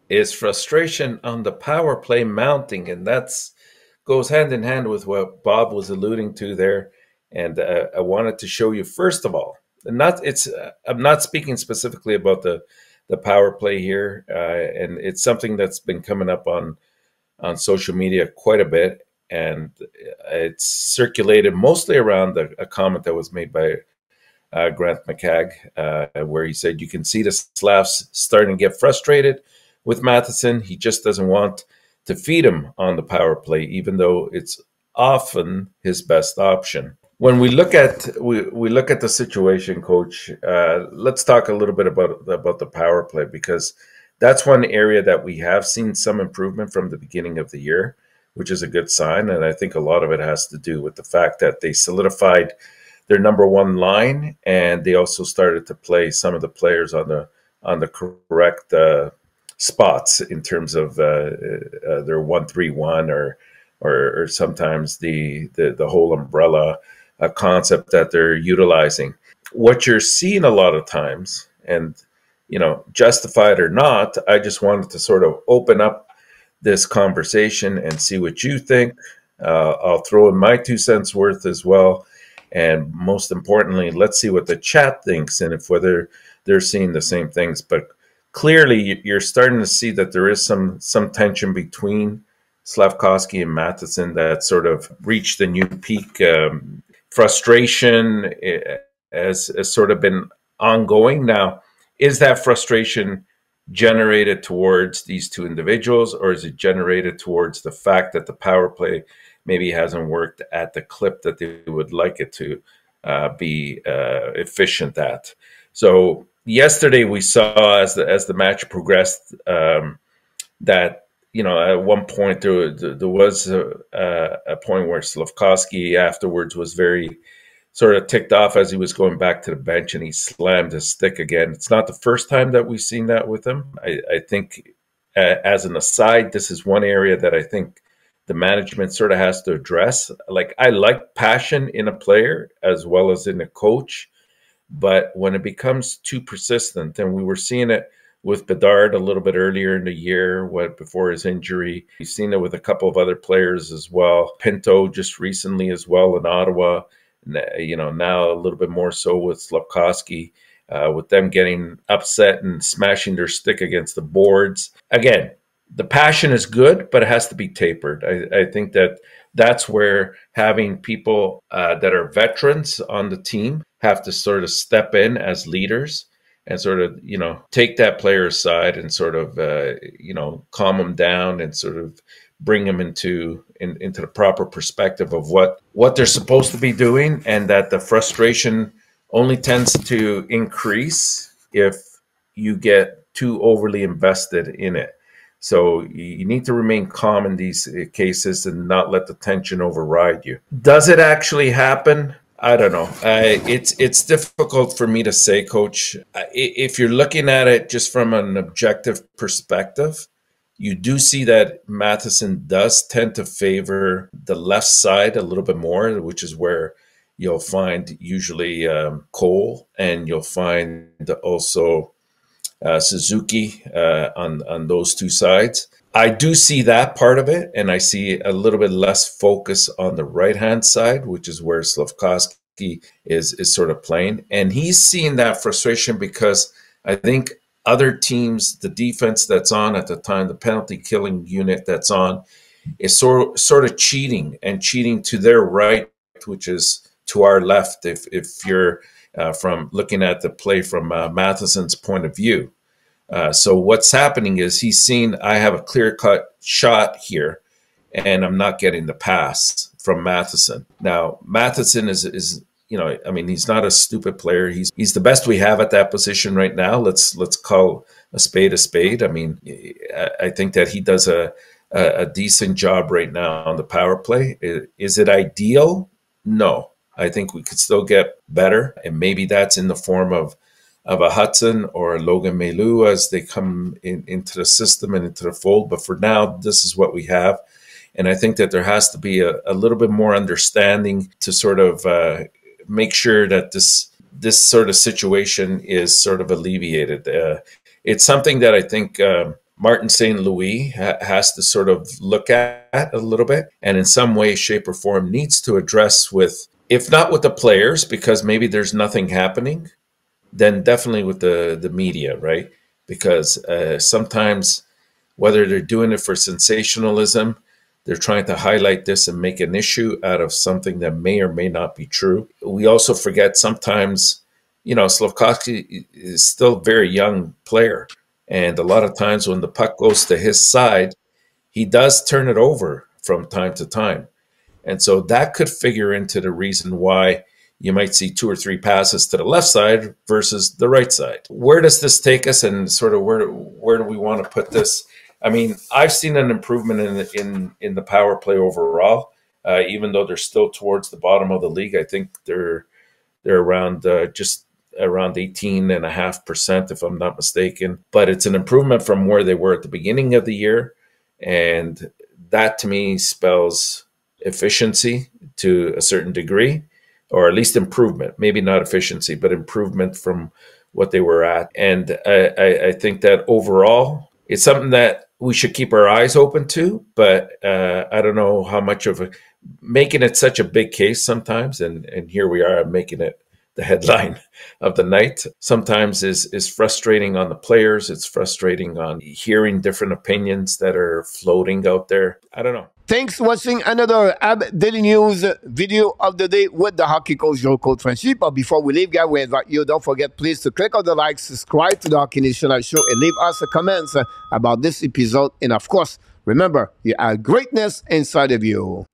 is frustration on the power play mounting, and that's goes hand in hand with what Bob was alluding to there. And I wanted to show you first of all, and not it's I'm not speaking specifically about the power play here, and it's something that's been coming up on social media quite a bit, and it's circulated mostly around a comment that was made by Grant McCagg, where he said you can see the Slavs starting to get frustrated with Matheson. He just doesn't want to feed him on the power play, even though it's often his best option. When we look at we look at the situation, Coach, let's talk a little bit about the power play, because that's one area that we have seen some improvement from the beginning of the year, which is a good sign. And I think a lot of it has to do with the fact that they solidified their number one line, and they also started to play some of the players on the correct spots in terms of their 1-3-1 or sometimes the whole umbrella concept that they're utilizing. What you're seeing a lot of times, and justified or not, I just wanted to sort of open up this conversation and see what you think. I'll throw in my 2 cents worth as well. And most importantly, let's see what the chat thinks and if whether they're seeing the same things. But clearly, you're starting to see that there is some tension between Slafkovsky and Matheson that sort of reached a new peak. Frustration has sort of been ongoing. Now, is that frustration generated towards these two individuals, or is it generated towards the fact that the power play maybe hasn't worked at the clip that they would like it to be efficient at? So yesterday we saw, as the match progressed, that at one point there was a point where Slafkovsky afterwards was very sort of ticked off as he was going back to the bench, and he slammed his stick again. It's not the first time that we've seen that with him. I think, as an aside, this is one area that I think the management sort of has to address. Like, I like passion in a player as well as in a coach, but when it becomes too persistent, and we were seeing it with Bedard a little bit earlier in the year, before his injury. We've seen it with a couple of other players as well. Pinto just recently as well in Ottawa. Now a little bit more so with Slafkovsky, with them getting upset and smashing their stick against the boards. Again, the passion is good, but it has to be tapered. I think that's where having people that are veterans on the team have to sort of step in as leaders and sort of, take that player aside and sort of, calm them down and sort of bring them into the proper perspective of what they're supposed to be doing, and that the frustration only tends to increase if you get too overly invested in it. So you need to remain calm in these cases and not let the tension override you. Does it actually happen? I don't know. It's difficult for me to say, Coach. If you're looking at it just from an objective perspective, you do see that Matheson does tend to favor the left side a little bit more, which is where you'll find usually Cole, and you'll find also Suzuki on those two sides. I do see that part of it, and I see a little bit less focus on the right-hand side, which is where Slafkovsky is sort of playing. And he's seeing that frustration because I think other teams, the defense that's on at the time, the penalty killing unit that's on, is sort of cheating to their right, which is to our left, if you're from looking at the play from Matheson's point of view. So what's happening is he's seen, I have a clear-cut shot here, and I'm not getting the pass from Matheson. Now, Matheson is he's not a stupid player. He's the best we have at that position right now. Let's call a spade a spade. I mean, I think that he does a decent job right now on the power play. Is it ideal? No. I think we could still get better, and maybe that's in the form of a Hudson or a Logan Mailloux as they come into the system and into the fold. But for now, this is what we have. And I think that there has to be a little bit more understanding to sort of make sure that this sort of situation is sort of alleviated. It's something that I think Martin St. Louis has to sort of look at a little bit, and in some way, shape, or form needs to address with, if not with the players, because maybe there's nothing happening, then definitely with the media, right? Because sometimes, whether they're doing it for sensationalism, they're trying to highlight this and make an issue out of something that may or may not be true. We also forget sometimes, Slafkovsky is still a very young player. And a lot of times when the puck goes to his side, he does turn it over from time to time. And so that could figure into the reason why you might see 2 or 3 passes to the left side versus the right side. Where does this take us, and sort of where do we want to put this? I mean, I've seen an improvement in the power play overall, even though they're still towards the bottom of the league. I think they're around just around 18.5%, if I'm not mistaken. But it's an improvement from where they were at the beginning of the year, and that to me spells efficiency to a certain degree, or at least improvement. Maybe not efficiency, but improvement from what they were at. And I think that overall, it's something that we should keep our eyes open to, but I don't know how much of making it such a big case sometimes, and here we are making it the headline of the night, sometimes is frustrating on the players. It's frustrating on hearing different opinions that are floating out there. I don't know. Thanks for watching another Habs Daily News video of the day with the hockey coach, Juraj Friendship. But before we leave, guys, we invite you, don't forget, please, to click on the like, subscribe to the Hockey National Show, and leave us a comments about this episode. And of course, remember, you have greatness inside of you.